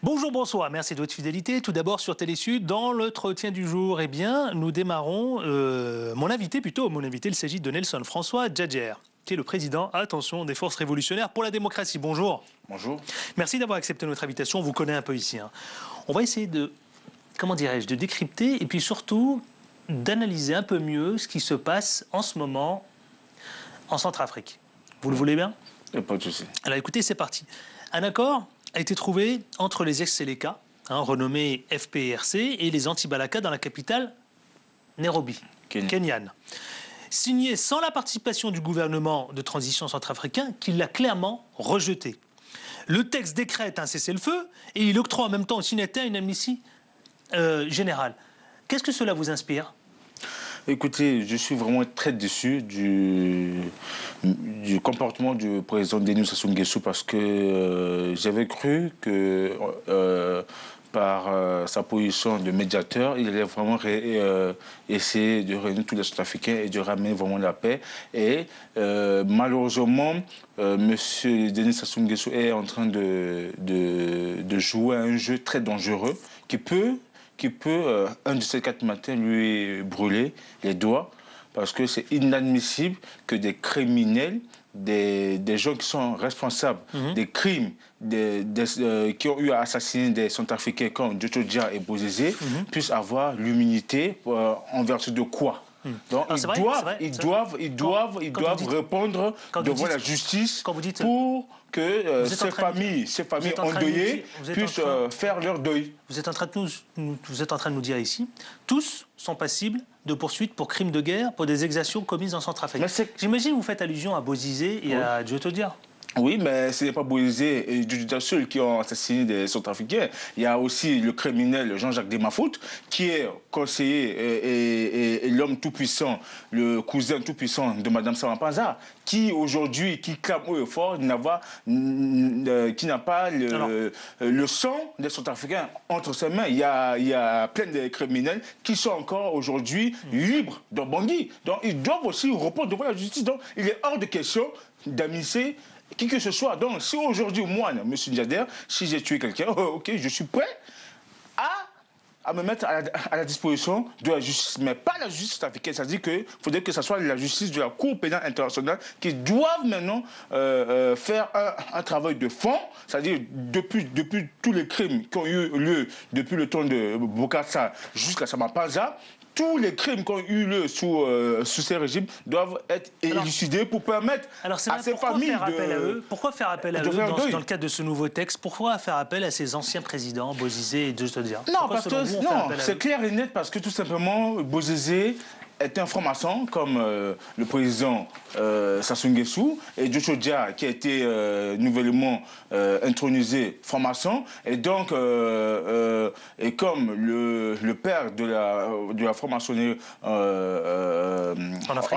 Bonjour, bonsoir, merci de votre fidélité. Tout d'abord sur Télésud, dans l'entretien du jour, eh bien, nous démarrons, mon invité, il s'agit de Nelson François Djadjer, qui est le président, attention, des Forces révolutionnaires pour la démocratie. Bonjour. Bonjour. Merci d'avoir accepté notre invitation, on vous connaît un peu ici. On va essayer de, comment dirais-je, de décrypter et puis surtout d'analyser un peu mieux ce qui se passe en ce moment en Centrafrique. Vous le voulez bien? Pas de souci. Alors écoutez, c'est parti. Un accord a été trouvé entre les ex-Séléka, renommés FPRC, et les anti-Balaka dans la capitale Nairobi, kenyane. Signé sans la participation du gouvernement de transition centrafricain, qui l'a clairement rejeté. Le texte décrète un cessez-le-feu et il octroie en même temps aux signataires une amnistie générale. Qu'est-ce que cela vous inspire ? Écoutez, je suis vraiment très déçu du comportement du président Denis Sassou Nguesso parce que j'avais cru que par sa position de médiateur, il allait vraiment essayer de réunir tous les Sud-Africains et de ramener vraiment la paix. Et malheureusement, M. Denis Sassou Nguesso est en train de jouer à un jeu très dangereux qui peut un de ces 4 matins, lui brûler les doigts, parce que c'est inadmissible que des criminels, des gens qui sont responsables des crimes, qui ont eu à assassiner des Centrafricains comme Djoto Dia et Bozizé, puissent avoir l'immunité en vertu de quoi? Donc ils doivent répondre devant la justice pour que ces familles endeuillées puissent faire leur deuil. Vous êtes en train de nous dire ici, tous sont passibles de poursuites pour crimes de guerre, pour des exactions commises en Centrafrique. J'imagine que vous faites allusion à Bozizé et à Djoto Dia. Oui, mais ce n'est pas Bozizé et Djoto Dia seuls qui ont assassiné des Centrafricains. Il y a aussi le criminel Jean-Jacques Demafout, qui est conseiller et l'homme tout-puissant, le cousin tout-puissant de Mme Samapanza, qui aujourd'hui, qui clame haut et fort, qui n'a pas le sang des Centrafricains entre ses mains. Il y a plein de criminels qui sont encore aujourd'hui libres dans Bangui. Donc ils doivent aussi répondre devant la justice. Donc il est hors de question d'amnistier qui que ce soit. Donc, si aujourd'hui, moi, M. Djadjer, si j'ai tué quelqu'un, ok, je suis prêt à me mettre à la disposition de la justice, mais pas la justice africaine. C'est-à-dire qu'il faudrait que ce soit la justice de la Cour pénale internationale qui doivent maintenant faire un travail de fond, c'est-à-dire depuis tous les crimes qui ont eu lieu depuis le temps de Bokassa jusqu'à Samapanza, tous les crimes qui ont eu lieu sous ces régimes doivent être élucidés pour permettre à ces familles Pourquoi faire appel à eux dans le cadre de ce nouveau texte? Pourquoi faire appel à ces anciens présidents, Bozizé et Djoto Dia? Non, parce que c'est clair et net, parce que tout simplement, Bozizé est un franc-maçon, comme le président Sassou Nguesso, et Djoto Dia, qui a été nouvellement intronisé franc-maçon, et donc, et comme le père de la franc-maçonnerie en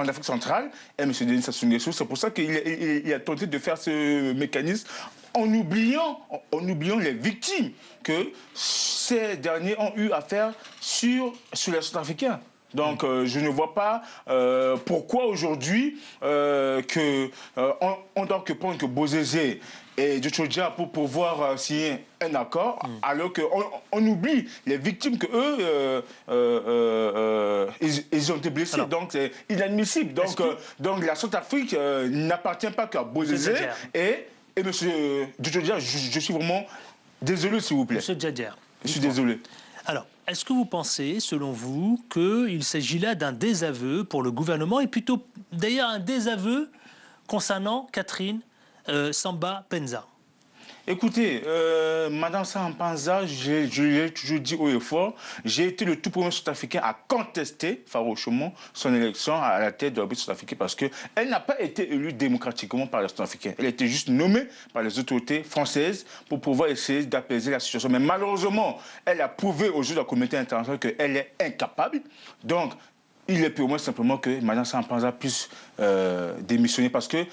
Afrique centrale, est M. Denis Sassou Nguesso, c'est pour ça qu'il a tenté de faire ce mécanisme en oubliant les victimes que ces derniers ont eu à faire sur les Sud-Africains. Donc, je ne vois pas pourquoi aujourd'hui on doit que prendre que Bozizé et Djoto Dia pour pouvoir signer un accord, alors qu'on oublie les victimes que eux ils ont été blessés. Donc, c'est inadmissible. Donc, la Centrafrique n'appartient pas qu'à Bozizé et M. Djoto Dia. Je suis vraiment désolé, s'il vous plaît. M. Djadjer. Je suis désolé. Alors, est-ce que vous pensez, selon vous, qu'il s'agit là d'un désaveu pour le gouvernement et plutôt, d'ailleurs, un désaveu concernant Catherine Samba Panza? Écoutez, Madame Samapanza, je l'ai toujours dit haut et fort, j'ai été le tout premier Sud-Africain à contester farouchement son élection à la tête de la République sud-africaine parce qu'elle n'a pas été élue démocratiquement par les Sud-Africains. Elle a été juste nommée par les autorités françaises pour pouvoir essayer d'apaiser la situation. Mais malheureusement, elle a prouvé aux yeux de la communauté internationale qu'elle est incapable. Donc, il est purement simplement que Madame Samapanza puisse démissionner parce que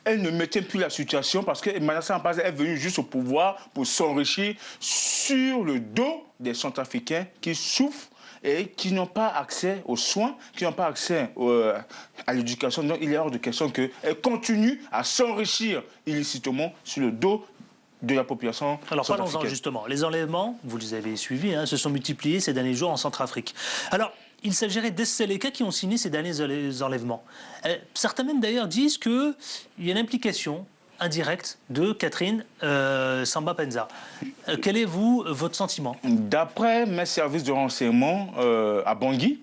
elle ne maintient plus la situation parce que Mme Samapanza est venue juste au pouvoir pour s'enrichir sur le dos des Centrafricains qui souffrent et qui n'ont pas accès aux soins, qui n'ont pas accès à l'éducation. Donc il est hors de question qu'elle continue à s'enrichir illicitement sur le dos de la population. Alors parlons-en justement. Les enlèvements, vous les avez suivis, se sont multipliés ces derniers jours en Centrafrique. Alors, il s'agirait d'Esseleka qui ont signé ces derniers enlèvements. Certains même d'ailleurs disent qu'il y a une implication indirecte de Catherine Samba Panza. Quel est votre sentiment? D'après mes services de renseignement à Bangui,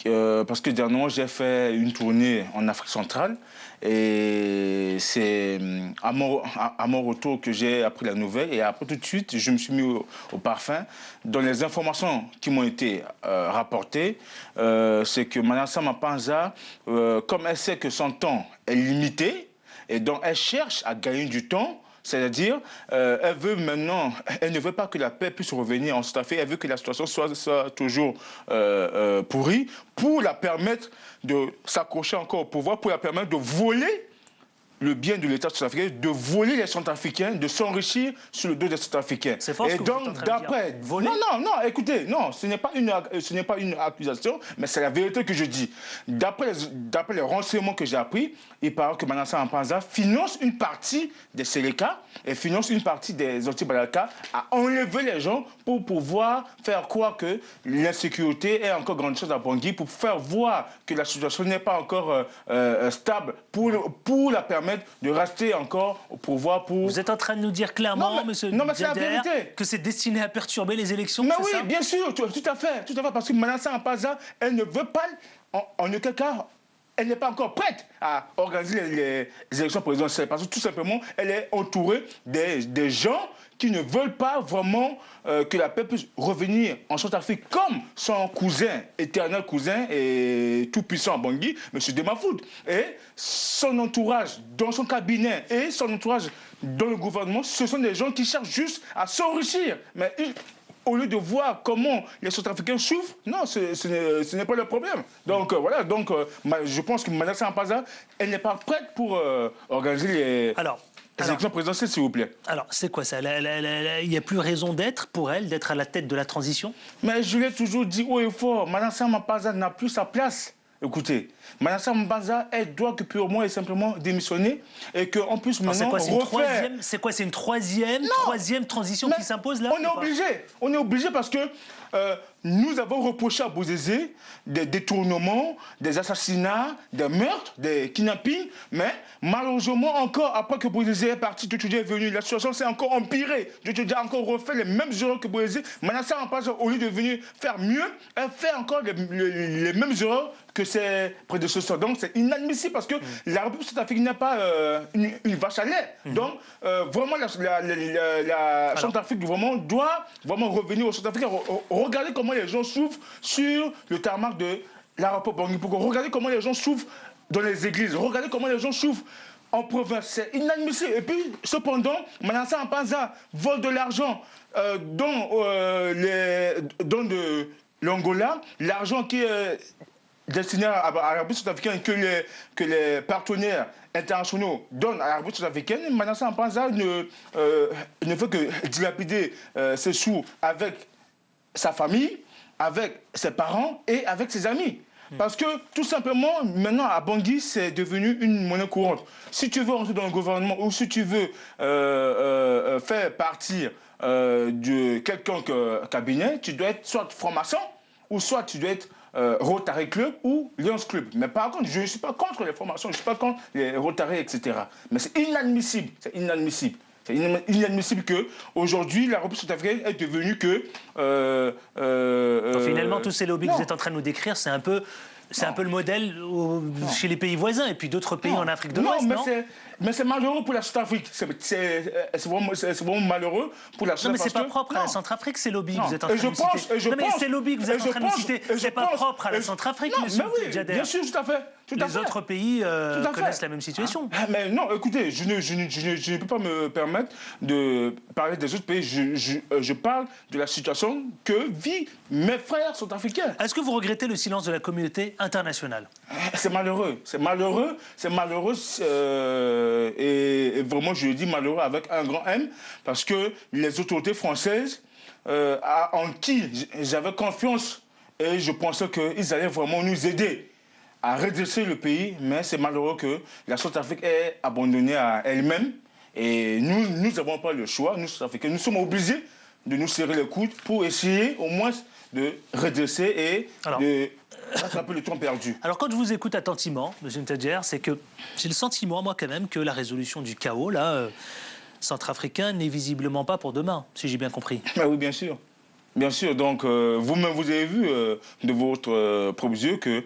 parce que dernièrement j'ai fait une tournée en Afrique centrale et c'est à mon retour que j'ai appris la nouvelle et après tout de suite je me suis mis au parfum. Dans les informations qui m'ont été rapportées, c'est que Mme Samba Panza, comme elle sait que son temps est limité et donc elle cherche à gagner du temps. C'est-à-dire, elle ne veut pas que la paix puisse revenir en Centrafrique, elle veut que la situation soit toujours pourrie pour la permettre de s'accrocher encore au pouvoir, pour la permettre de voler le bien de l'État centrafricain, de voler les Centrafricains, de s'enrichir sur le dos des Centrafricains. C'est fort. Et donc, d'après... Non, écoutez, non, ce n'est pas une accusation, mais c'est la vérité que je dis. D'après les renseignements que j'ai appris, il paraît que Mme Samba Panza finance une partie des Seleka et finance une partie des Anti-Balaka à enlever les gens pour pouvoir faire croire que l'insécurité est encore grande chose à Bangui, pour faire voir que la situation n'est pas encore stable, pour la permettre de rester encore au pouvoir pour... Vous êtes en train de nous dire clairement, monsieur Diader, que c'est destiné à perturber les élections, mais oui, bien sûr, tout à fait, parce que Mme Samba Panza, elle ne veut pas, en aucun cas, elle n'est pas encore prête à organiser les élections présidentielles, parce que tout simplement, elle est entourée des gens qui ne veulent pas vraiment que la paix puisse revenir en Centrafrique, comme son cousin, éternel cousin et tout-puissant à Bangui, M. Demafoud. Et son entourage dans son cabinet et son entourage dans le gouvernement, ce sont des gens qui cherchent juste à s'enrichir. Mais au lieu de voir comment les Centrafricains souffrent, non, ce n'est pas le problème. Donc voilà, je pense que Mme Samba Panza, elle n'est pas prête pour organiser les élections présidentielles, s'il vous plaît. Alors, c'est quoi ça? Il n'y a plus raison d'être pour elle, d'être à la tête de la transition? Mais je l'ai toujours dit haut et fort, Mme Samba Panza n'a plus sa place. Écoutez, Mme Samba Panza, elle doit que purement et simplement démissionner et qu'on puisse maintenant refaire... C'est quoi, c'est une troisième transition qui s'impose là? On est obligé parce que nous avons reproché à Bozizé des détournements, des assassinats, des meurtres, des kidnappings, mais malheureusement encore, après que Bozizé est parti, Tutu est venu, la situation s'est encore empirée. Tutu a encore refait les mêmes erreurs que Bozizé. Mme Samba Panza, au lieu de venir faire mieux, elle fait encore les mêmes erreurs que ses prédécesseurs. Donc c'est inadmissible parce que la République centrafricaine n'est pas une vache à lait. Donc vraiment la Centrafrique doit vraiment revenir au Centrafrique. Regardez comment les gens souffrent sur le tarmac de l'aéroport Bangui. Regardez comment les gens souffrent dans les églises. Regardez comment les gens souffrent en province. C'est inadmissible. Et puis, cependant, Mme Samba Panza vole de l'argent dans de l'Angola, l'argent qui est destiné à la République centrafricaine que les partenaires internationaux donnent à la République centrafricaine. Mme Samba Panza ne fait que dilapider ses sous avec sa famille, avec ses parents et avec ses amis. Parce que, tout simplement, maintenant, à Bangui, c'est devenu une monnaie courante. Si tu veux entrer dans le gouvernement ou si tu veux faire partir de quelconque cabinet, tu dois être soit franc-maçon ou soit tu dois être Rotary Club ou Lions Club. Mais par contre, je ne suis pas contre les formations, je ne suis pas contre les Rotary, etc. Mais c'est inadmissible, c'est inadmissible. C'est inadmissible qu'aujourd'hui, la République centrafricaine est devenue que... Finalement, tous ces lobbies que vous êtes en train de nous décrire, c'est un peu le modèle chez les pays voisins et puis d'autres pays en Afrique de l'Ouest, non? Mais c'est malheureux pour la Centrafrique. C'est vraiment malheureux pour la Centrafrique. Non, mais c'est pas propre à la Centrafrique, ces lobbies que vous êtes en train de nous citer. Non, mais ces lobbies que vous êtes en train de nous citer, c'est pas propre à la Centrafrique, monsieur Diader. Bien sûr, tout à fait. Les autres pays connaissent la même situation. Mais non, écoutez, je ne peux pas me permettre de parler des autres pays. Je parle de la situation que vivent mes frères centrafricains. Est-ce que vous regrettez le silence de la communauté internationale? C'est malheureux. C'est malheureux. C'est malheureux. Et vraiment, je le dis malheureux avec un grand M, parce que les autorités françaises, en qui j'avais confiance, et je pensais qu'ils allaient vraiment nous aider à redresser le pays, mais c'est malheureux que la Centrafrique est abandonnée à elle-même Et nous n'avons pas le choix, nous, Sud-Africains, nous sommes obligés de nous serrer les coudes pour essayer au moins de redresser et de rattraper le temps perdu. Alors quand je vous écoute attentivement, M. Ntadjer, c'est que j'ai le sentiment, moi quand même, que la résolution du chaos, là, centrafricain, n'est visiblement pas pour demain, si j'ai bien compris. Ah oui, bien sûr. Bien sûr, donc vous-même, vous avez vu de votre propre yeux que,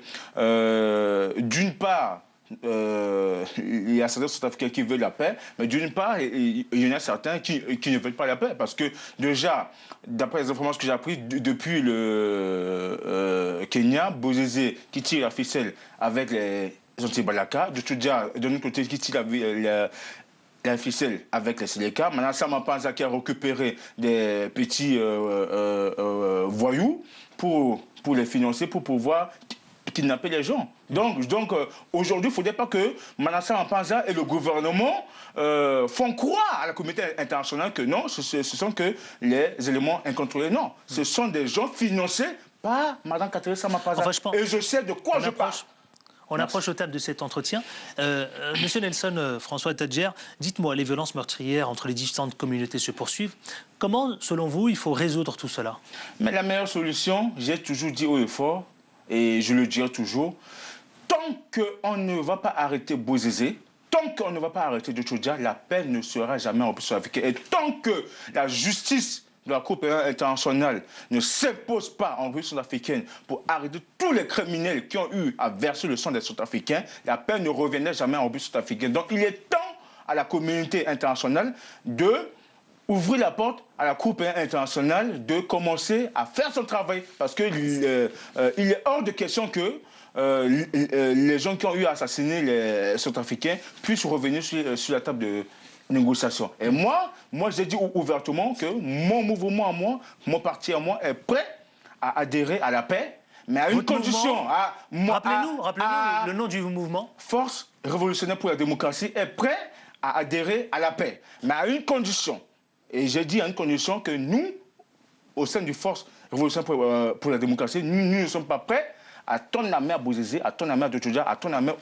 d'une part, il y a certains Sud-Africains qui veulent la paix, mais d'une part, il y en a certains qui ne veulent pas la paix. Parce que déjà, d'après les informations que j'ai apprises, depuis le Kenya, Bozizé qui tire la ficelle avec les anti-Balaka, de notre côté qui tire la ficelle avec les Séléka. Maintenant, Sama Panza qui a récupéré des petits voyous pour les financer, pour pouvoir kidnapper les gens. Donc aujourd'hui, il ne faudrait pas que Manassa Mpanza et le gouvernement font croire à la communauté internationale que non, ce sont que les éléments incontrôlés. Non, ce sont des gens financés par Mme Catherine Samapanza. Enfin, et je sais de quoi je parle. On approche au terme de cet entretien. Monsieur Nelson François Ntadjer, dites-moi, les violences meurtrières entre les différentes communautés se poursuivent. Comment, selon vous, il faut résoudre tout cela? Mais la meilleure solution, j'ai toujours dit haut et fort, et je le dirai toujours, tant qu'on ne va pas arrêter Bozizé, tant qu'on ne va pas arrêter Djoudja, la paix ne sera jamais en plus africaine. Et tant que la justice de la Cour pénale internationale ne s'impose pas en République africaine pour arrêter tous les criminels qui ont eu à verser le sang des Sud-Africains, la paix ne reviendra jamais en République africaine. Donc il est temps à la communauté internationale de ouvrir la porte à la Cour pénale internationale de commencer à faire son travail. Parce qu'il il est hors de question que les gens qui ont eu à assassiner les Sud-Africains puissent revenir sur la table de négociation. Et moi j'ai dit ouvertement que mon mouvement à moi, mon parti à moi est prêt à adhérer à la paix, mais à une condition. Rappelez-nous le nom du mouvement. Force révolutionnaire pour la démocratie est prêt à adhérer à la paix, mais à une condition. Et j'ai dit à une condition que nous, au sein du Force révolutionnaire pour la démocratie, nous ne sommes pas prêts à tendre la main à Bozizé, à tendre la main à Djoudja, à tendre la main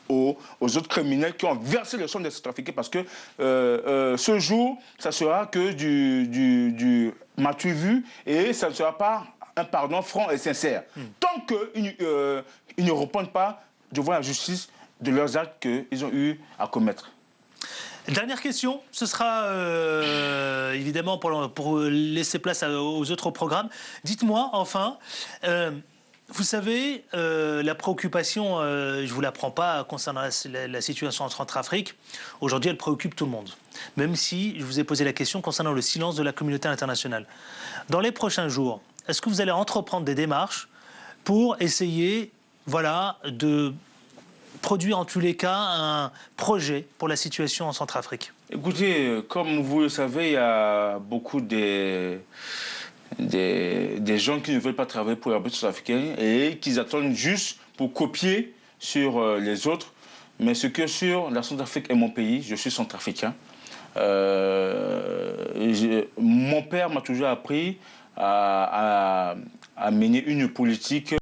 aux autres criminels qui ont versé le sang des Sud-Africains, parce que ce jour, ça sera que du m'as-tu vu, et ça ne sera pas un pardon franc et sincère. Tant qu'ils ne répondent pas devant la justice de leurs actes qu'ils ont eu à commettre. Dernière question, ce sera évidemment pour laisser place aux autres programmes. Dites-moi enfin, vous savez, la préoccupation, je ne vous l'apprends pas concernant la situation en Centrafrique, aujourd'hui elle préoccupe tout le monde. Même si je vous ai posé la question concernant le silence de la communauté internationale. Dans les prochains jours, est-ce que vous allez entreprendre des démarches pour essayer, voilà, de produire en tous les cas un projet pour la situation en Centrafrique? Écoutez, comme vous le savez, il y a beaucoup des gens qui ne veulent pas travailler pour la République centrafricaine et qui attendent juste pour copier sur les autres. Mais ce que sur la Centrafrique est mon pays, je suis centrafricain. Mon père m'a toujours appris à mener une politique